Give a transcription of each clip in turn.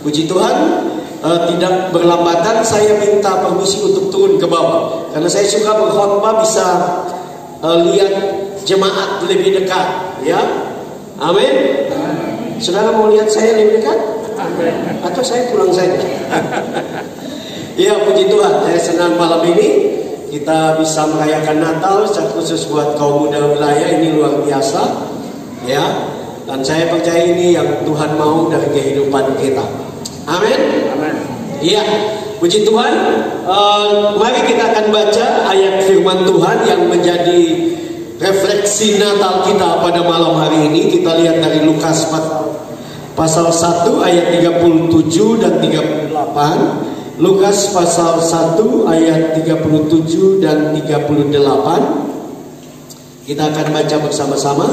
Puji Tuhan, tidak berlambatan saya minta permisi untuk turun ke bawah, karena saya suka berkhotbah bisa lihat jemaat lebih dekat, ya. Amin. Saudara mau lihat saya lebih dekat? Atau saya pulang saja? Ya, puji Tuhan, saya senang malam ini kita bisa merayakan Natal secara khusus buat kaum muda wilayah ini, luar biasa, ya. Dan saya percaya ini yang Tuhan mau dari kehidupan kita. Amin. Iya, puji Tuhan. Mari kita akan baca ayat firman Tuhan yang menjadi refleksi Natal kita pada malam hari ini. Kita lihat dari Lukas pasal 1 ayat 37 dan 38. Lukas pasal 1 ayat 37 dan 38. Kita akan baca bersama-sama.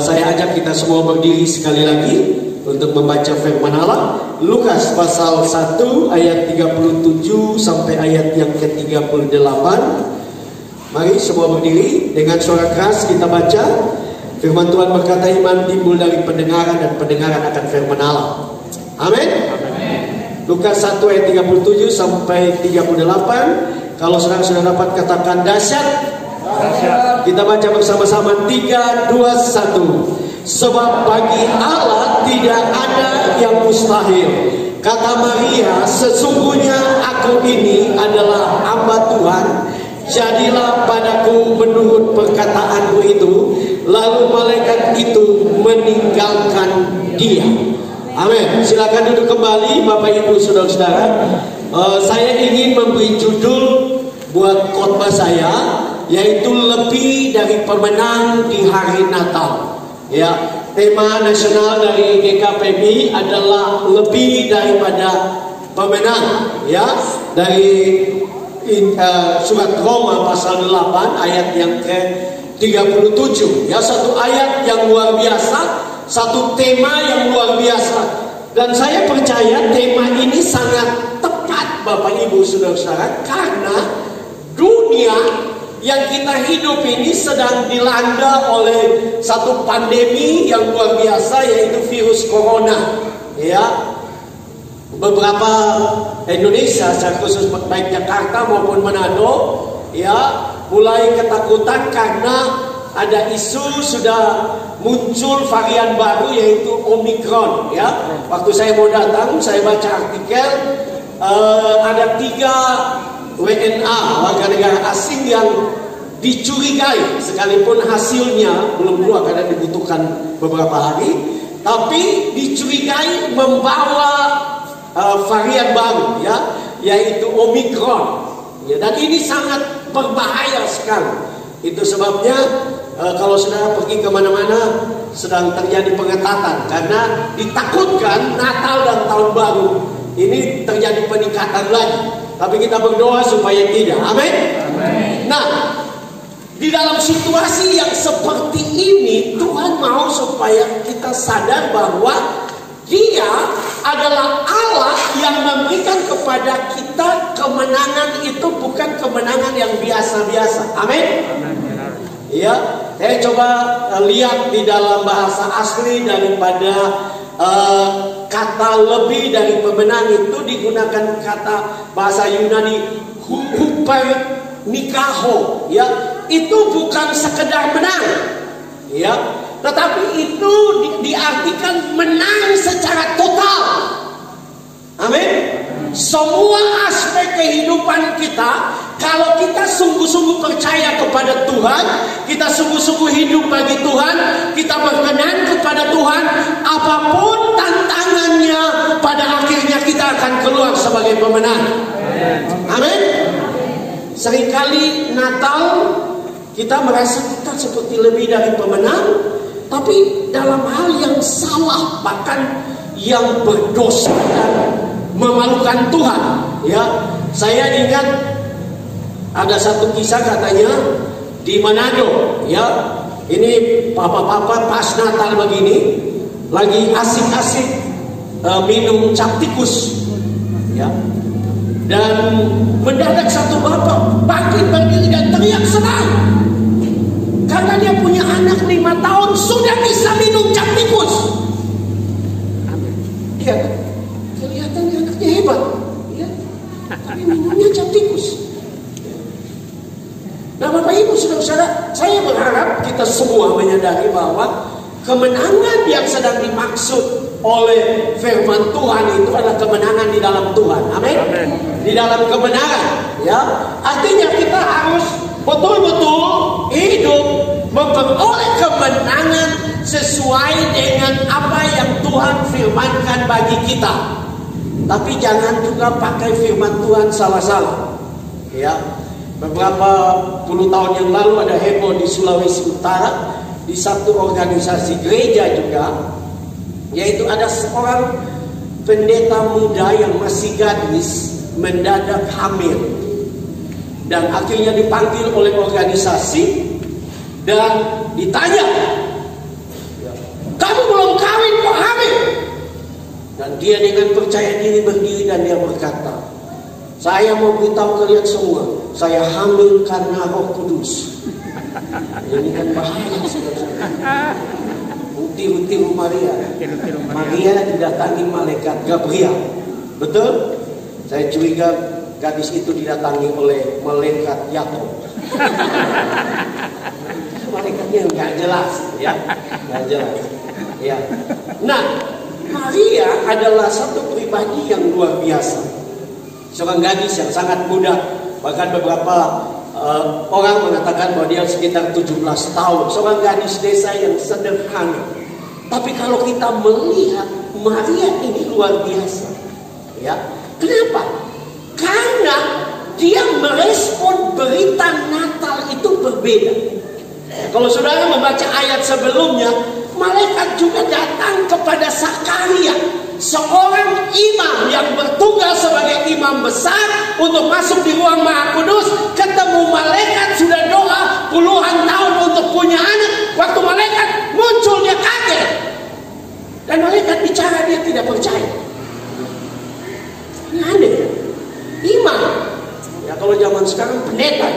Saya ajak kita semua berdiri sekali lagi untuk membaca firman Allah. Lukas pasal 1 ayat 37 sampai ayat yang ke-38. Mari semua berdiri dengan suara keras kita baca. Firman Tuhan berkata, iman timbul dari pendengaran dan pendengaran akan firman Allah. Amin. Lukas 1 ayat 37 sampai 38. Kalau saudara dapat katakan dahsyat. Kita baca bersama-sama 3, 2, 1. Sebab bagi Allah tidak ada yang mustahil. Kata Maria, sesungguhnya aku ini adalah hamba Tuhan, jadilah padaku menurut perkataanmu itu. Lalu malaikat itu meninggalkan dia. Amin. Silakan duduk kembali Bapak Ibu Saudara-saudara. Saya ingin memberi judul buat khotbah saya, yaitu lebih dari pemenang di hari Natal. Ya, tema nasional dari GKPB adalah lebih daripada pemenang. Ya, dari surat Roma pasal 8 ayat yang ke-37. Ya, satu ayat yang luar biasa, satu tema yang luar biasa. Dan saya percaya tema ini sangat tepat Bapak Ibu Saudara-saudara, karena dunia yang kita hidup ini sedang dilanda oleh satu pandemi yang luar biasa, yaitu virus corona. Ya, beberapa Indonesia, secara khusus baik Jakarta maupun Manado, ya, mulai ketakutan karena ada isu sudah muncul varian baru yaitu Omicron. Ya, waktu saya mau datang, saya baca artikel ada 3 WNA, warga negara asing yang dicurigai, sekalipun hasilnya belum keluar karena dibutuhkan beberapa hari, tapi dicurigai membawa varian baru, ya, yaitu Omicron. Ya, dan ini sangat berbahaya sekali. Itu sebabnya kalau saudara pergi kemana-mana sedang terjadi pengetatan, karena ditakutkan Natal dan Tahun Baru ini terjadi peningkatan lagi. Tapi kita berdoa supaya tidak. Amin. Nah, di dalam situasi yang seperti ini, Tuhan mau supaya kita sadar bahwa Dia adalah Allah yang memberikan kepada kita kemenangan. Itu bukan kemenangan yang biasa-biasa. Amin. Ya, saya coba lihat di dalam bahasa asli daripada kata lebih dari pemenang itu digunakan kata bahasa Yunani huper nikaho. Ya, itu bukan sekedar menang, ya, tetapi itu diartikan menang secara total. Amin. Semua aspek kehidupan kita, kalau kita sungguh-sungguh percaya kepada Tuhan, kita sungguh-sungguh hidup bagi Tuhan, kita berkenan kepada Tuhan, apapun tantangannya, pada akhirnya kita akan keluar sebagai pemenang. Amin. Seringkali Natal kita merasa kita seperti lebih dari pemenang, tapi dalam hal yang salah, bahkan yang berdosa dan memalukan Tuhan. Ya, saya ingat ada satu kisah katanya di Manado. Ya, ini papa-papa pas Natal begini lagi asik-asik minum cap tikus. Ya, dan mendadak satu bapak bangkit berdiri dan teriak senang karena dia punya anak 5 tahun sudah bisa minum cap tikus. Ya, hebat, ya. Tapi minumnya cap tikus. Nah, Bapak Ibu saudara-saudara, saya berharap kita semua menyadari bahwa kemenangan yang sedang dimaksud oleh firman Tuhan itu adalah kemenangan di dalam Tuhan. Amin. Di dalam kebenaran, ya. Artinya kita harus betul-betul hidup memperoleh kemenangan sesuai dengan apa yang Tuhan firmankan bagi kita. Tapi jangan juga pakai firman Tuhan salah-salah. Ya. Beberapa puluh tahun yang lalu ada heboh di Sulawesi Utara, di satu organisasi gereja juga, yaitu ada seorang pendeta muda yang masih gadis mendadak hamil, dan akhirnya dipanggil oleh organisasi dan ditanya, kamu belum kawin kok hamil? Dan dia dengan percaya diri berdiri dan dia berkata, saya mau beritahu kalian semua, saya hamil karena Roh Kudus. Ini kan bahaya, saudara-saudara. Tiru-tiru Maria. Maria didatangi malaikat Gabriel. Betul? Saya curiga gadis itu didatangi oleh malaikat Yakob. Malaikatnya nggak jelas, ya, nggak jelas. Ya. Nah, Maria adalah satu pribadi yang luar biasa. Seorang gadis yang sangat muda, bahkan beberapa orang mengatakan bahwa dia sekitar 17 tahun. Seorang gadis desa yang sederhana. Tapi kalau kita melihat Maria ini luar biasa, ya. Kenapa? Karena dia merespon berita Natal itu berbeda. Kalau saudara membaca ayat sebelumnya, malaikat juga datang kepada Zakaria, seorang imam yang bertugas sebagai imam besar untuk masuk di ruang Maha Kudus. Ketemu malaikat, sudah doa puluhan tahun untuk punya anak. Waktu malaikat muncul dia kaget, dan malaikat bicara dia tidak percaya. Ini aneh. Imam, ya kalau zaman sekarang pendeta.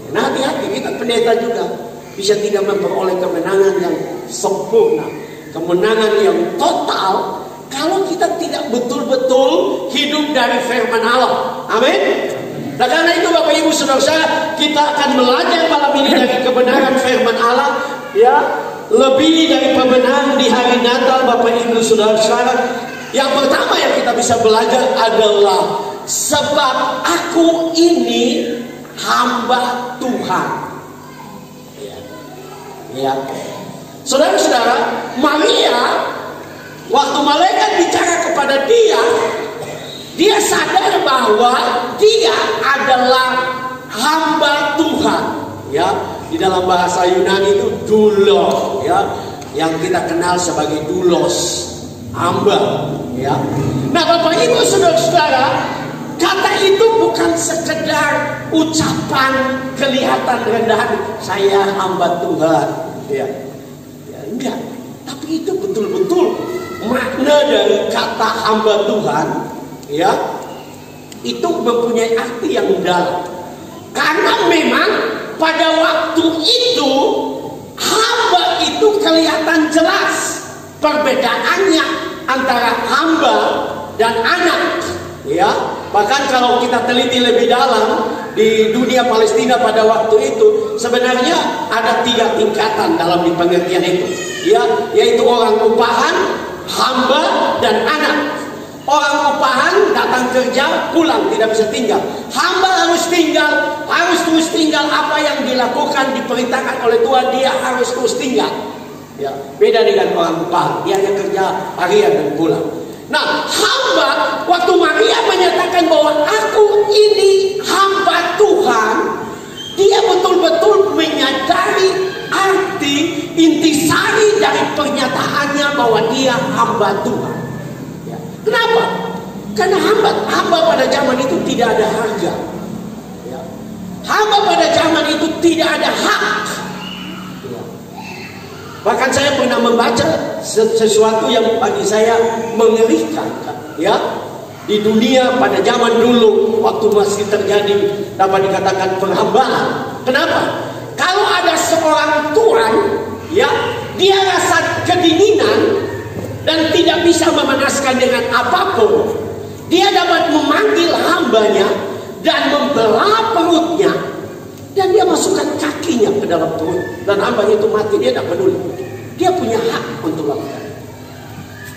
Nah, hati-hati, kita pendeta juga bisa tidak memperoleh kemenangan yang sempurna, kemenangan yang total, kalau kita tidak betul-betul hidup dari firman Allah. Amin. Nah, karena itu Bapak Ibu saudara-saudara, kita akan belajar malam ini dari kebenaran firman Allah, ya, lebih dari kebenaran di hari Natal. Bapak Ibu saudara-saudara, yang pertama yang kita bisa belajar adalah sebab aku ini hamba Tuhan. Ya. Saudara-saudara, Maria waktu malaikat bicara kepada dia sadar bahwa dia adalah hamba Tuhan. Ya, di dalam bahasa Yunani itu doulos, ya, yang kita kenal sebagai doulos, hamba, ya. Nah, Bapak Ibu saudara-saudara, kata itu bukan sekedar ucapan kelihatan rendah, saya hamba Tuhan, ya, ya enggak. Tapi itu betul-betul makna dari kata hamba Tuhan, ya, itu mempunyai arti yang dalam. Karena memang pada waktu itu hamba itu kelihatan jelas perbedaannya antara hamba dan anak, ya. Bahkan kalau kita teliti lebih dalam di dunia Palestina pada waktu itu, sebenarnya ada 3 tingkatan dalam di pengertian itu, ya, yaitu orang upahan, hamba, dan anak. Orang upahan datang kerja, pulang, tidak bisa tinggal. Hamba harus terus tinggal apa yang dilakukan, diperintahkan oleh Tuhan, dia harus terus tinggal. Ya, beda dengan orang upahan, dia hanya kerja harian dan pulang. Nah, hamba, waktu Maria menyatakan bahwa aku ini hamba Tuhan, dia betul-betul menyadari arti intisari dari pernyataannya bahwa dia hamba Tuhan. Ya. Kenapa? Karena hamba pada zaman itu tidak ada harga. Ya. Hamba pada zaman itu tidak ada hak. Ya. Bahkan saya pernah membaca sesuatu yang bagi saya mengerikan, ya, di dunia pada zaman dulu waktu masih terjadi dapat dikatakan penghambaan. Kenapa? Kalau ada seorang tuan, ya, dia rasa kedinginan dan tidak bisa memanaskan dengan apapun, dia hambanya dan membelah perutnya, dan dia masukkan kakinya ke dalam perut, dan hambanya itu mati, dia tidak peduli. Dia punya hak untuk lakukan.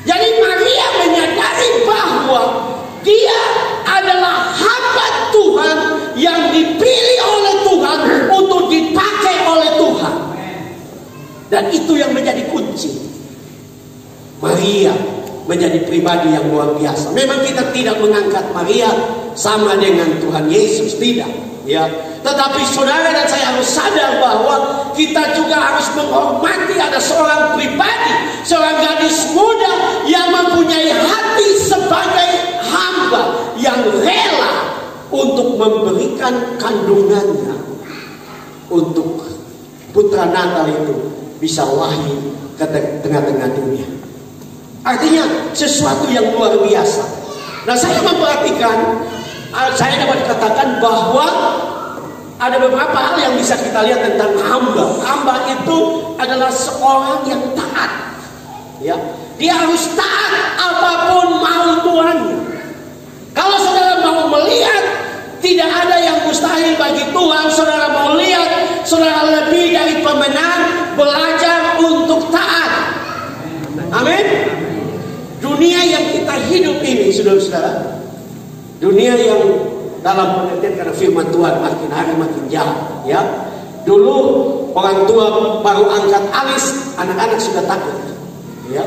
Jadi Maria menyadari bahwa dia adalah hamba Tuhan yang dipilih oleh Tuhan untuk dipakai oleh Tuhan. Dan itu yang menjadi kunci. Maria menjadi pribadi yang luar biasa. Memang kita tidak mengangkat Maria sama dengan Tuhan Yesus, tidak, ya. Tetapi saudara dan saya harus sadar bahwa kita juga harus menghormati ada seorang pribadi, seorang gadis muda yang mempunyai hati sebagai hamba yang rela untuk memberikan kandungannya untuk putra Natal itu bisa lahir ke tengah-tengah dunia. Artinya sesuatu yang luar biasa. Nah, saya memperhatikan, saya dapat katakan bahwa ada beberapa hal yang bisa kita lihat tentang hamba. Hamba itu adalah seorang yang taat. Ya, dia harus taat apapun mau Tuhannya. Kalau saudara mau melihat tidak ada yang mustahil bagi Tuhan, saudara mau lihat saudara lebih dari pemenang, belajar untuk taat. Amin. Dunia yang kita hidup ini, saudara-saudara, dunia yang dalam pengertian karena firman Tuhan makin hari makin jahat, ya. Dulu orang tua baru angkat alis, anak-anak sudah takut, ya.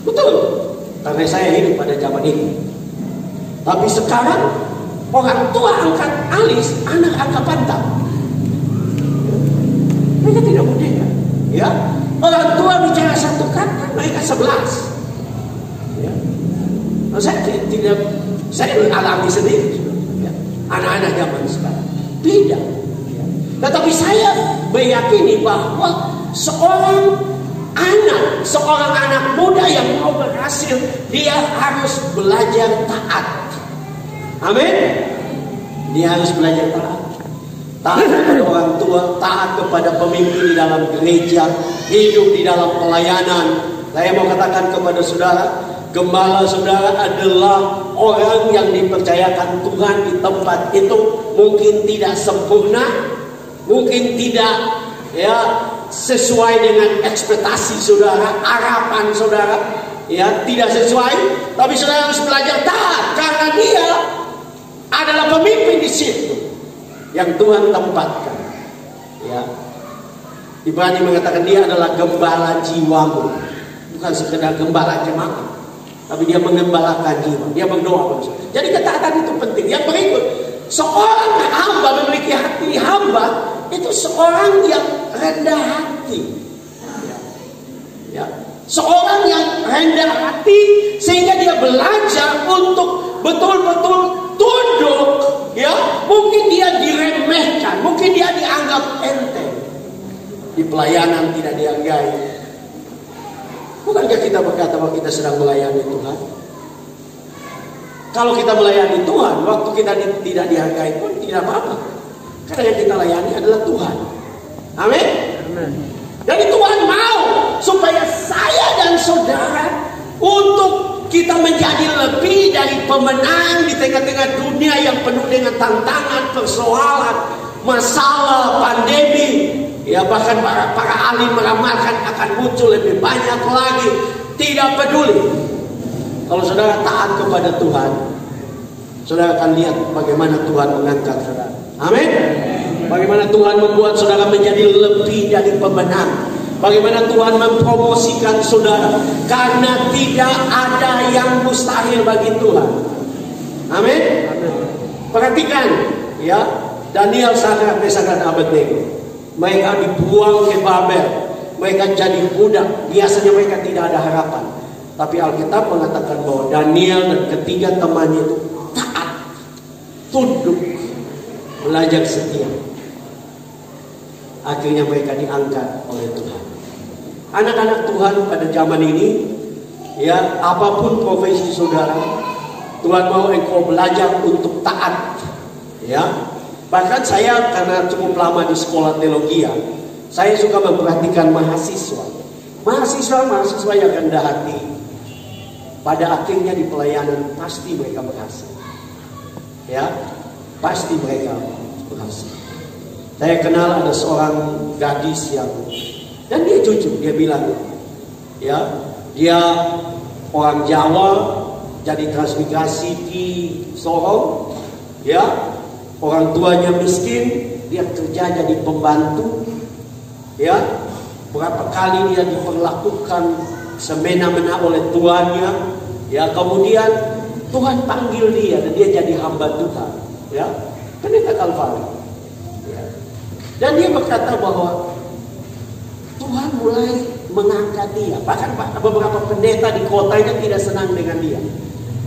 Betul, karena saya hidup pada zaman ini. Tapi sekarang orang tua angkat alis, anak angkat pantat. Mereka tidak merdeka, ya. Orang tua bicara satu kata, mereka 11. Ya. Nah, saya alami sendiri. Anak-anak zaman sekarang tidak, ya. Tetapi saya meyakini bahwa seorang anak muda yang mau berhasil, dia harus belajar taat. Amin. Dia harus belajar taat. Taat kepada orang tua, taat kepada pemimpin di dalam gereja, hidup di dalam pelayanan. Saya mau katakan kepada saudara, gembala saudara adalah orang yang dipercayakan Tuhan di tempat itu. Mungkin tidak sempurna, mungkin tidak, ya, sesuai dengan ekspektasi saudara, harapan saudara, ya, tidak sesuai. Tapi saudara harus belajar taat karena dia adalah pemimpin di situ yang Tuhan tempatkan. Ya, Ibrani mengatakan dia adalah gembala jiwamu, bukan sekedar gembala jemaat, tapi dia mengembalakan jiwa, dia berdoa. Jadi ketaatan itu penting. Yang berikut, seorang hamba memiliki hati hamba itu seorang yang rendah hati. Ya. Seorang yang rendah hati sehingga dia belajar untuk betul-betul tunduk. Ya, mungkin dia diremehkan, mungkin dia dianggap enteng, di pelayanan tidak dihargai. Bukankah kita berkata bahwa kita sedang melayani Tuhan? Kalau kita melayani Tuhan, waktu kita tidak dihargai pun tidak apa-apa. Karena yang kita layani adalah Tuhan. Amin. Jadi Tuhan mau supaya saya dan saudara untuk kita menjadi lebih dari pemenang di tengah-tengah dunia yang penuh dengan tantangan, persoalan, masalah, pandemi. Ya, bahkan para ahli meramalkan akan muncul lebih banyak lagi. Tidak peduli. Kalau saudara taat kepada Tuhan, saudara akan lihat bagaimana Tuhan mengangkat saudara. Amin. Bagaimana Tuhan membuat saudara menjadi lebih dari pemenang. Bagaimana Tuhan mempromosikan saudara. Karena tidak ada yang mustahil bagi Tuhan. Amin. Perhatikan, ya, Daniel, Sadrak, Mesak dan Abednego. Mereka dibuang ke Babel, mereka jadi budak. Biasanya mereka tidak ada harapan. Tapi Alkitab mengatakan bahwa Daniel dan ketiga temannya itu taat, tunduk, belajar setia. Akhirnya mereka diangkat oleh Tuhan. Anak-anak Tuhan pada zaman ini, ya, apapun profesi saudara, Tuhan mau engkau belajar untuk taat. Ya. Bahkan saya karena cukup lama di sekolah teologi, saya suka memperhatikan mahasiswa. Mahasiswa yang rendah hati, pada akhirnya di pelayanan pasti mereka berhasil. ya pasti mereka berhasil. Saya kenal ada seorang gadis dan dia jujur, dia bilang, ya dia orang Jawa, jadi transmigrasi di Sorong, ya orang tuanya miskin, dia kerja jadi pembantu, ya berapa kali dia diperlakukan semena-mena oleh tuannya, ya kemudian Tuhan panggil dia dan dia jadi hamba Tuhan, ya pendeta Kalvari, ya. Dan dia berkata bahwa Tuhan mulai mengangkat dia. Bahkan beberapa pendeta di kotanya tidak senang dengan dia,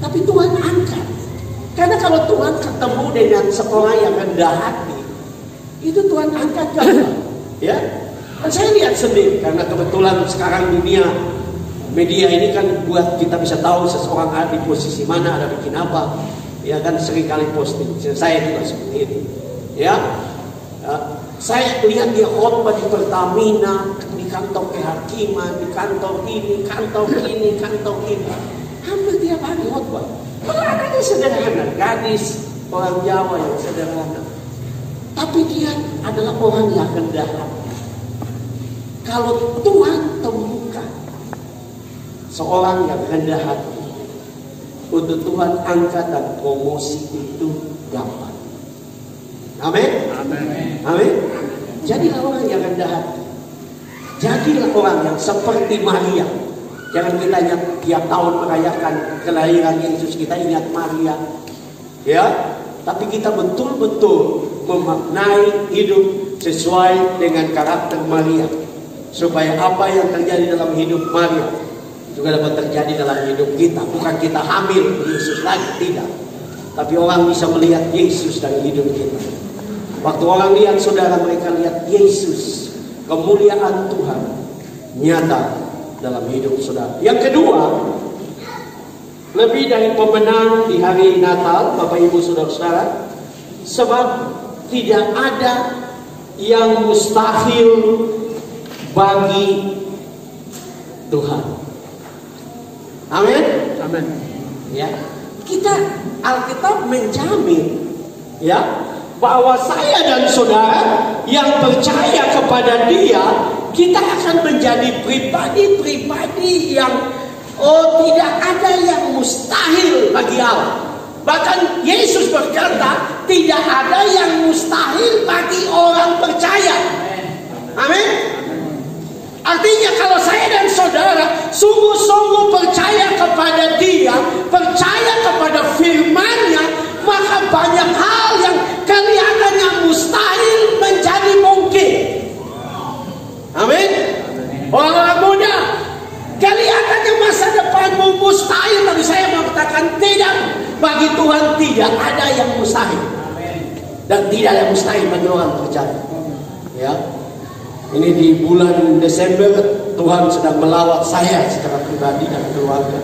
tapi Tuhan angkat. Karena kalau Tuhan ketemu dengan seorang yang rendah hati, itu Tuhan angkat juga, ya. Dan saya lihat sendiri, karena kebetulan sekarang dunia media ini kan buat kita bisa tahu seseorang ada di posisi mana, ada bikin apa, ya kan sering kali posting. Saya juga seperti itu, ya. Saya lihat dia khotbah di Pertamina, di kantor kehakiman, di kantor ini, kantor ini, kantor ini. Hampir tiap hari khotbah. Anaknya sederhana, gadis orang Jawa yang sederhana. Tapi dia adalah orang yang rendah hati. Kalau Tuhan temukan seorang yang rendah hati, untuk Tuhan angkat dan promosi itu gampang. Amin. Amin. Jadilah orang yang rendah hati. Jadilah orang yang seperti Maria. Jangan kita ingat tiap tahun merayakan kelahiran Yesus, kita ingat Maria, ya. Tapi kita betul-betul memaknai hidup sesuai dengan karakter Maria, supaya apa yang terjadi dalam hidup Maria juga dapat terjadi dalam hidup kita. Bukan kita hamil Yesus lagi, tidak. Tapi orang bisa melihat Yesus dari hidup kita. Waktu orang lihat saudara, mereka lihat Yesus, kemuliaan Tuhan nyata dalam hidup saudara. Yang kedua, lebih dari pemenang di hari Natal, Bapak Ibu saudara-saudara, sebab tidak ada yang mustahil bagi Tuhan. Amin. Amin. Ya, kita Alkitab menjamin, ya, bahwa saya dan saudara yang percaya kepada Dia, kita akan menjadi pribadi-pribadi yang tidak ada yang mustahil bagi Allah. Bahkan Yesus berkata, tidak ada yang mustahil bagi orang percaya. Amin. Artinya kalau saya dan saudara sungguh-sungguh percaya kepada Dia, percaya kepada firman-Nya, maka banyak hal yang kelihatannya mustahil menjadi mungkin. Amin. Orang-orang muda, kelihatannya masa depanmu mustahil, tapi saya mengatakan tidak. Bagi Tuhan tidak ada yang mustahil. Dan tidak ada yang mustahil bagi orang percaya. Ya. Ini di bulan Desember Tuhan sedang melawat saya secara pribadi dan keluarga.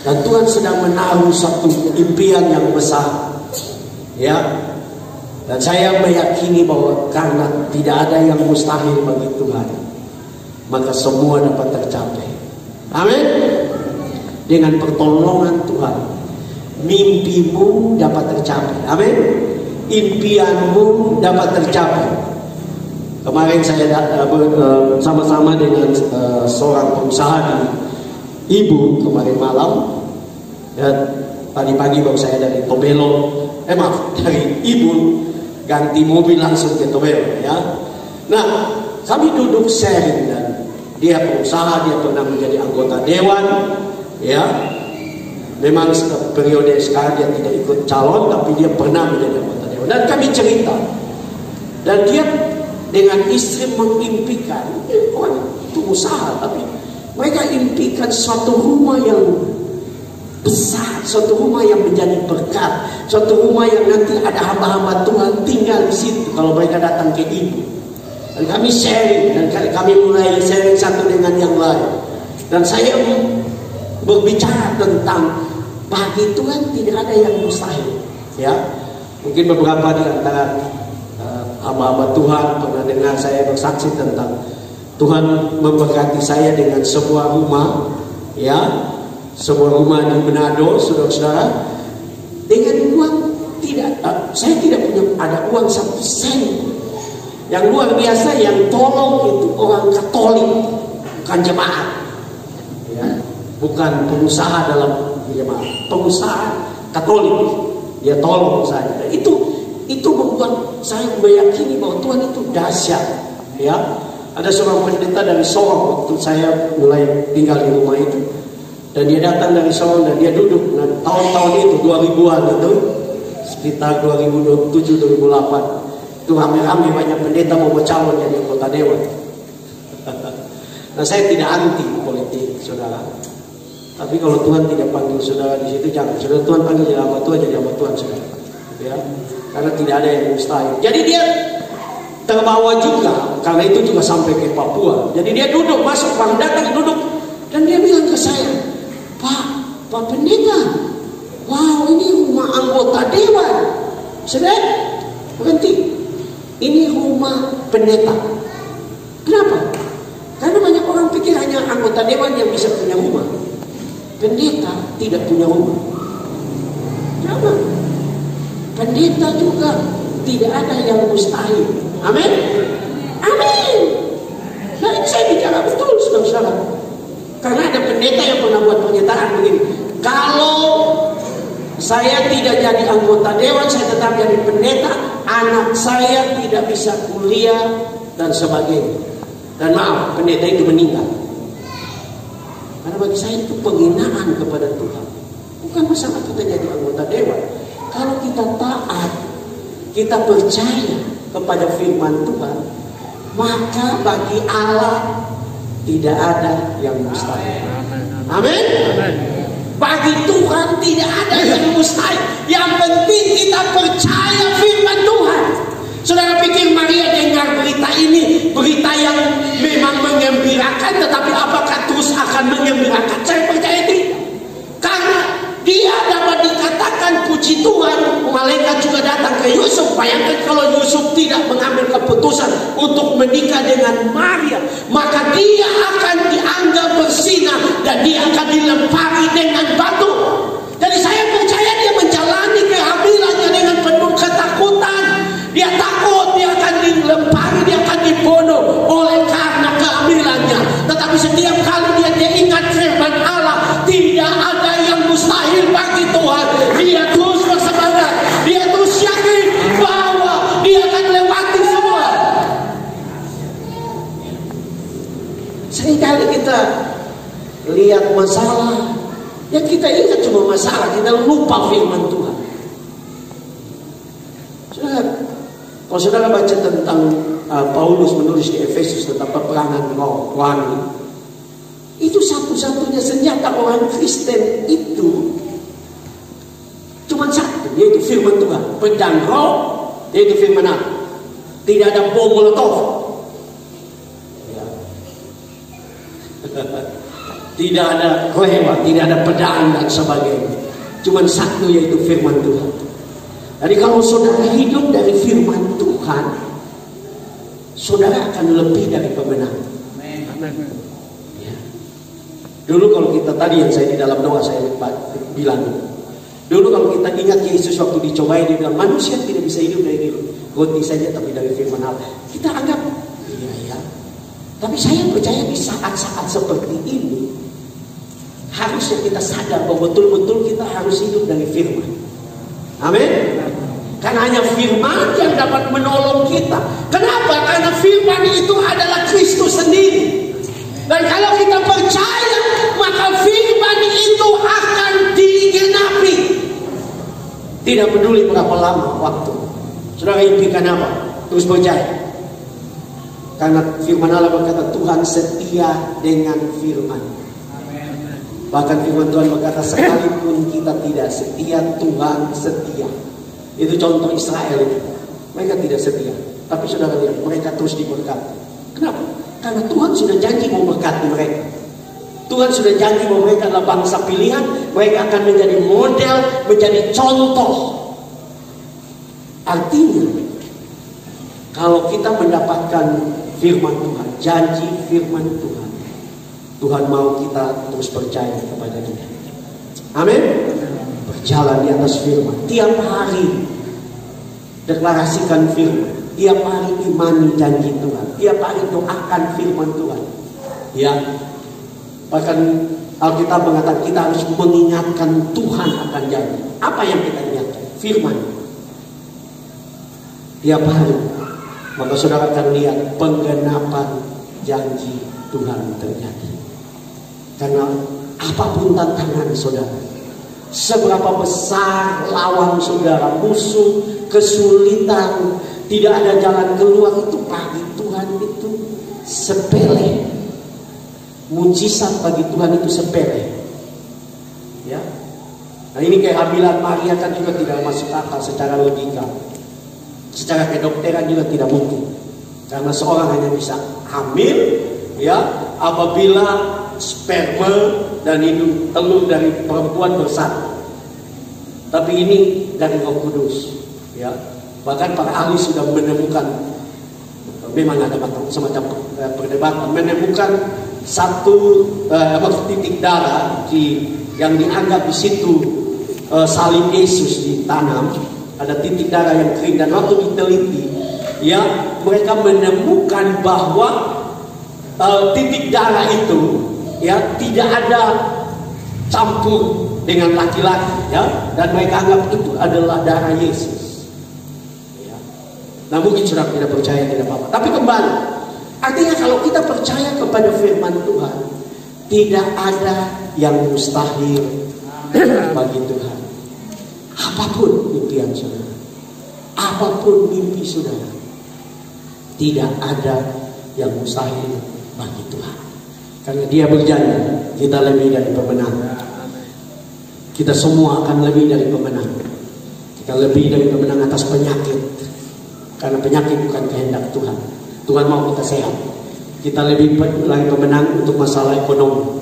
Dan Tuhan sedang menaruh satu impian yang besar. Ya. Dan saya meyakini bahwa karena tidak ada yang mustahil bagi Tuhan, maka semua dapat tercapai. Amin. Dengan pertolongan Tuhan, mimpimu dapat tercapai. Amin. Impianmu dapat tercapai. Kemarin saya sama-sama dengan seorang pengusaha di Ibu kemarin malam, dan tadi pagi baru saya dari Tobelo, dari Ibu ganti mobil langsung ke Tobelo, ya. Nah, kami duduk sharing, dan dia pengusaha, dia pernah menjadi anggota dewan, ya. Memang periode sekarang dia tidak ikut calon, tapi dia pernah menjadi anggota dewan. Dan kami cerita, dan dia dengan istri mengimpikan, orang itu usaha, tapi mereka impikan suatu rumah yang besar, suatu rumah yang menjadi berkat, suatu rumah yang nanti ada hamba-hamba Tuhan tinggal di situ kalau mereka datang ke Ibu. Dan kami sharing, dan kami mulai sharing satu dengan yang lain. Dan saya berbicara tentang bagi Tuhan tidak ada yang mustahil. Ya, mungkin beberapa di antara hamba-hamba Tuhan pernah dengar saya bersaksi tentang Tuhan memberkati saya dengan sebuah rumah, ya, sebuah rumah di Manado, saudara-saudara, dengan uang saya tidak punya ada uang 1 sen. Yang luar biasa yang tolong itu orang Katolik, bukan jemaat, ya, bukan pengusaha dalam jemaat, pengusaha Katolik, dia tolong saya. Itu membuat saya meyakini bahwa Tuhan itu dahsyat. Ya, ada seorang pendeta dari Sorong waktu saya mulai tinggal di rumah itu, dan dia datang dari Sorong dan dia duduk. Nah, tahun-tahun itu 2000-an itu, sekitar 2007-2008, itu rame-rame banyak pendeta mau calon jadi anggota dewan. Nah, saya tidak anti politik, saudara. Tapi kalau Tuhan tidak panggil saudara di situ, jangan. Saudara, Tuhan panggil jadi hamba Tuhan, jadi hamba Tuhan, saudara. Ya, karena tidak ada yang mustahil. Jadi dia terbawa juga, karena itu juga sampai ke Papua. Jadi dia duduk, masuk, orang datang duduk, dan dia bilang ke saya, Pak Pendeta, wow, ini rumah anggota dewan. Saudara, berhenti. Ini rumah pendeta. Kenapa? Karena banyak orang pikir hanya anggota dewan yang bisa punya rumah. Pendeta tidak punya rumah. Jangan. Pendeta juga tidak ada yang mustahil. Amin. Amin. Nah, saya bicara betul, saudara. Karena ada pendeta yang pernah buat pernyataan begini. Kalau saya tidak jadi anggota dewan, saya tetap jadi pendeta, anak saya tidak bisa kuliah dan sebagainya. Dan maaf, pendeta itu meninggal. Karena bagi saya itu penghinaan kepada Tuhan. Bukan masalah kita jadi anggota dewan. Kalau kita taat, kita percaya kepada firman Tuhan, maka bagi Allah tidak ada yang mustahil. Amin. Bagi Tuhan tidak ada yang mustahil. Yang penting kita percaya firman Tuhan. Saudara pikir Maria dengar berita ini, berita yang memang menggembirakan, tetapi apakah terus akan menggembirakan? Saya percaya tidak. Karena dia dapat dikatakan puji Tuhan, malaikat juga datang ke Yusuf. Bayangkan kalau Yusuf tidak mengambil keputusan untuk menikah dengan Maria, maka dia akan dianggap berzina dan dia akan dilempari dengan batu. Jadi saya percaya dia menjalani kehamilannya dengan penuh ketakutan. Dia takut dia akan dilempari, dia akan dibunuh oleh karena kehamilannya. Tetapi setiap kali dia ingat firman Allah, tidak ada yang mustahil bagi Tuhan. Dia terus bersemangat, dia terus yakin bahwa dia akan lewati semua. Seringkali kita lihat masalah, ya kita ingat cuma masalah, kita lupa firman Tuhan. Kalau saudara baca tentang Paulus menulis di Efesus tentang peperangan rohani, itu satu-satunya senjata orang Kristen itu cuma satu, yaitu firman Tuhan. Pedang roh, yaitu firman Allah. Tidak ada bom molotov, ya. Tidak ada kelewat, tidak ada pedang dan sebagainya. Cuma satu, yaitu firman Tuhan. Jadi kalau saudara hidup dari firman Tuhan, saudara akan lebih dari pemenang. Ya. Dulu kalau kita tadi yang saya di dalam doa saya bilang, dulu kalau kita ingat Yesus waktu dicobai, dia bilang manusia tidak bisa hidup dari roti saja, tapi dari firman Allah. Kita anggap iya ya. Tapi saya percaya di saat-saat seperti ini harusnya kita sadar bahwa betul-betul kita harus hidup dari firman. Amin. Karena hanya firman yang dapat menolong kita. Kenapa? Karena firman itu adalah Kristus sendiri. Dan kalau kita percaya, maka firman itu akan digenapi. Tidak peduli berapa lama waktu. Saudara impikan apa? Terus percaya. Karena firman Allah berkata Tuhan setia dengan firman. Bahkan firman Tuhan berkata sekalipun kita tidak setia, Tuhan setia. Itu contoh Israel itu. Mereka tidak setia, tapi saudara lihat mereka terus diberkati. Kenapa? Karena Tuhan sudah janji mau berkati mereka. Tuhan sudah janji bahwa mereka adalah bangsa pilihan. Mereka akan menjadi model, menjadi contoh. Artinya kalau kita mendapatkan firman Tuhan, janji firman Tuhan, Tuhan mau kita terus percaya kepada Dia. Amin. Berjalan di atas firman tiap hari. deklarasikan firman, tiap hari imani janji Tuhan, tiap hari doakan firman Tuhan. Ya, bahkan Alkitab mengatakan kita harus mengingatkan Tuhan akan janji. Apa yang kita ingatkan? Firman. Tiap hari, maka saudara akan lihat penggenapan janji Tuhan terjadi. Karena apapun tantangan saudara, seberapa besar lawan saudara, musuh, kesulitan, tidak ada jalan keluar, itu bagi Tuhan itu sepele. Mujizat bagi Tuhan itu sepele. Ya. Nah, ini kehamilan Maria kan juga tidak masuk akal secara logika. Secara kedokteran juga tidak mungkin. Karena seorang hanya bisa hamil, ya, apabila sperma dan itu telur dari perempuan bersatu. Tapi ini dari Roh Kudus, ya. Bahkan para ahli sudah menemukan, memang ada semacam perdebatan, menemukan satu titik darah yang dianggap di situ salib Yesus ditanam. Ada titik darah yang kering, dan waktu diteliti, ya, mereka menemukan bahwa titik darah itu, ya, tidak ada campur dengan laki-laki, ya, dan mereka anggap itu adalah darah Yesus. Ya. Nah, mungkin sudah tidak percaya, tidak apa-apa. Tapi kembali, artinya kalau kita percaya kepada firman Tuhan, tidak ada yang mustahil bagi Tuhan. Apapun impian saudara, apapun mimpi saudara, tidak ada yang mustahil bagi Tuhan. Karena Dia berjanji kita lebih dari pemenang. Kita semua akan lebih dari pemenang. Kita lebih dari pemenang atas penyakit. Karena penyakit bukan kehendak Tuhan. Tuhan mau kita sehat. Kita lebih dari pemenang untuk masalah ekonomi.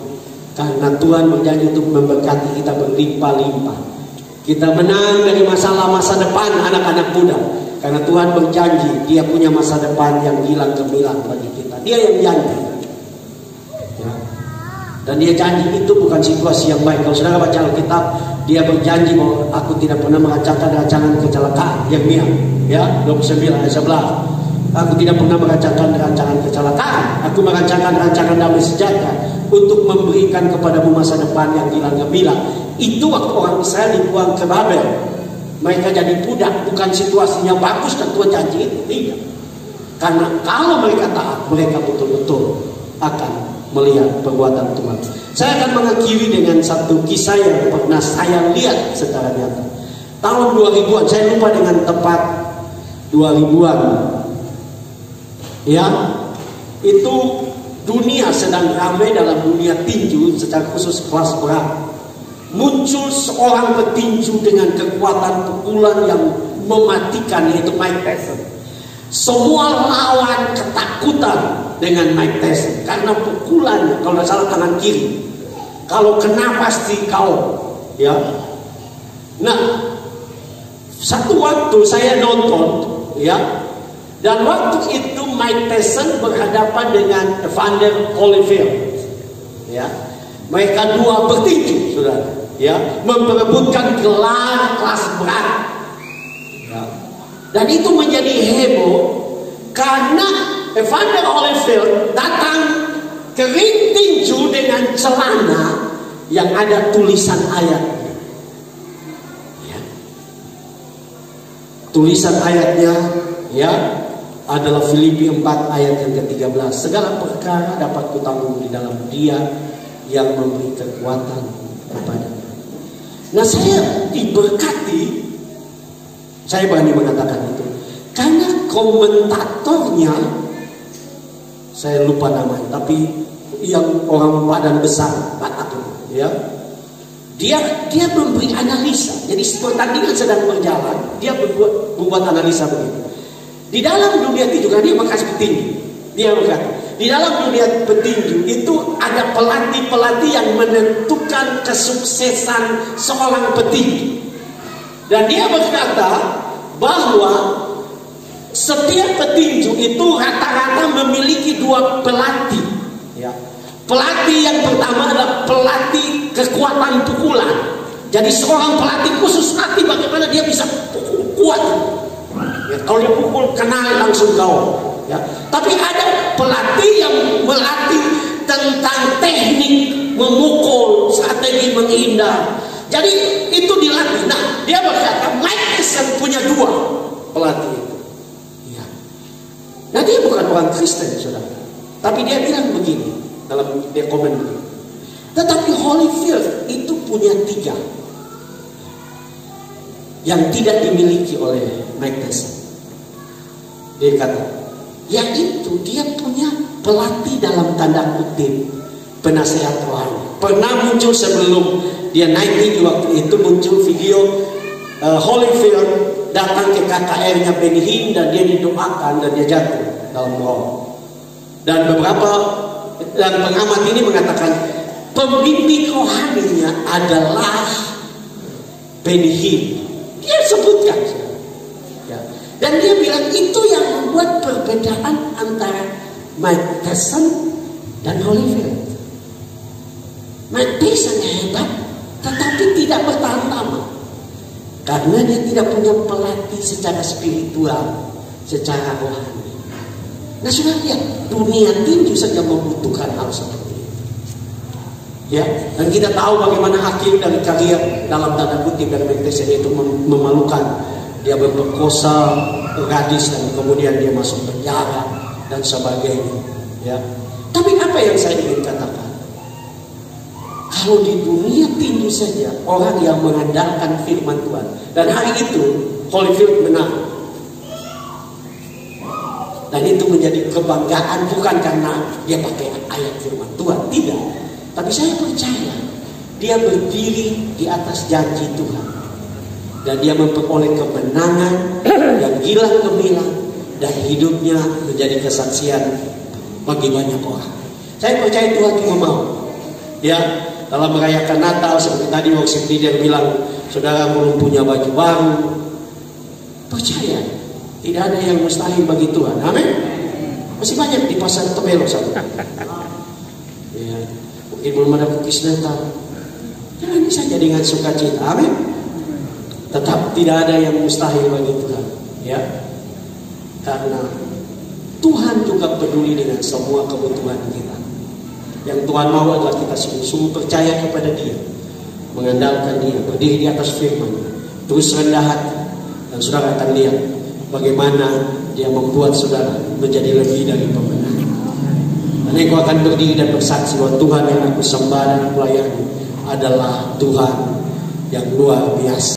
Karena Tuhan berjanji untuk memberkati kita berlimpah-limpah. Kita menang dari masalah masa depan anak-anak muda. Karena Tuhan berjanji Dia punya masa depan yang gilang gemilang bagi kita. Dia yang janji. Ya. Dan Dia janji itu bukan situasi yang baik. Kalau saudara baca Alkitab, Dia berjanji bahwa aku tidak pernah merancangkan rancangan kecelakaan. Yeremia, ya, 29 ayat 11. Aku tidak pernah merancangkan rancangan kecelakaan. Aku merancangkan rancangan damai sejahtera untuk memberikan kepadamu masa depan yang gilang gemilang. Itu waktu orang Israel dibuang ke Babel, mereka jadi budak. Bukan situasinya bagus dan Tuhan janji itu, tidak. Karena kalau mereka taat, mereka betul-betul akan melihat perbuatan Tuhan. Saya akan mengakhiri dengan satu kisah yang pernah saya lihat secara nyata. Tahun 2000-an, saya lupa dengan tepat 2000-an. Ya, itu dunia sedang ramai dalam dunia tinju, secara khusus kelas berat. Muncul seorang petinju dengan kekuatan pukulan yang mematikan, yaitu Mike Tyson. Semua lawan ketakutan dengan Mike Tyson karena pukulannya, kalau tidak salah tangan kiri, kalau kena pasti KO, ya. Nah, satu waktu saya nonton, ya, dan waktu itu Mike Tyson berhadapan dengan Evander Holyfield, ya. Mereka dua bertinju, saudara, ya, memperebutkan gelar kelas berat, ya. Dan itu menjadi heboh karena Evander Holyfield datang ke ring tinju dengan celana yang ada tulisan ayat, ya. Tulisan ayatnya, ya, adalah Filipi 4 ayat yang ke-13. Segala perkara dapat kutanggung di dalam Dia yang memberi kekuatan kepada. Nah, saya diberkati, saya berani mengatakan itu, karena komentatornya, saya lupa namanya, tapi yang orang badan besar, Batak, ya, dia memberi analisa. Jadi pertandingan sedang berjalan, dia membuat analisa begitu. Di dalam dunia tinju, karena dia bekas petinju, dia berkata, di dalam dunia petinju itu ada pelatih-pelatih yang menentukan kesuksesan seorang petinju. Dan dia berkata bahwa setiap petinju itu rata-rata memiliki dua pelatih, ya. Pelatih yang pertama adalah pelatih kekuatan pukulan. Jadi seorang pelatih khusus latih bagaimana dia bisa kuat. Ya, kalau dia pukul kena langsung kau. Ya. Tapi ada pelatih yang melatih tentang teknik memukul, strategi menghindar. Jadi itu dilatih. Nah, dia berkata Mike Tyson punya 2 pelatih itu. Ya. Nah, dia bukan orang Kristen, saudara. Tapi dia bilang begini dalam dia komen begini. Tetapi Holyfield itu punya 3 yang tidak dimiliki oleh Mike Tyson. Dia kata, yaitu dia punya pelatih dalam tanda kutip penasehat rohani. Pernah muncul sebelum dia naik tinggi waktu itu muncul video Holyfield datang ke KKR-nya Benny Hinn dan dia didoakan dan dia jatuh dalam roh. Dan pengamat ini mengatakan pembimbing rohaninya adalah Benny Hinn. Dia sebutkan. Dan dia bilang itu yang membuat perbedaan antara Mike Tyson dan Holyfield. Mike Tyson hebat, tetapi tidak bertahan lama. Karena dia tidak punya pelatih secara spiritual, secara rohani. Nah sudah lihat, dunia tinju saja membutuhkan hal seperti itu. Ya, dan kita tahu bagaimana akhir dari karier dalam tanda kutip dari Mike Tyson itu memalukan. Dia berperkosa gadis dan kemudian dia masuk penjara dan sebagainya. Ya. Tapi apa yang saya ingin katakan? Kalau di dunia tinju saja orang yang mengandalkan firman Tuhan, dan hari itu Holyfield menang, dan itu menjadi kebanggaan bukan karena dia pakai ayat firman Tuhan, tidak. Tapi saya percaya dia berdiri di atas janji Tuhan. Dan dia memperoleh kemenangan yang gilang gemilang dan hidupnya menjadi kesaksian bagi banyak orang. Saya percaya Tuhan juga mau. Ya, dalam merayakan Natal seperti tadi worship leader bilang, saudara belum punya baju baru. Percaya, tidak ada yang mustahil bagi Tuhan. Amin. Masih banyak di pasar Tobelo satu. Ya, mungkin belum ada cookies Natal. Jangan saja dengan sukacita. Amin. Tetap tidak ada yang mustahil bagi Tuhan, ya. Karena Tuhan juga peduli dengan semua kebutuhan kita. Yang Tuhan mau adalah kita sungguh-sungguh percaya kepada Dia, mengandalkan Dia, berdiri di atas firman, terus rendah hati, dan saudara akan lihat bagaimana Dia membuat saudara menjadi lebih dari pemenang. Dan engkau akan berdiri dan bersaksi bahwa Tuhan yang aku sembah dan aku layani adalah Tuhan yang luar biasa.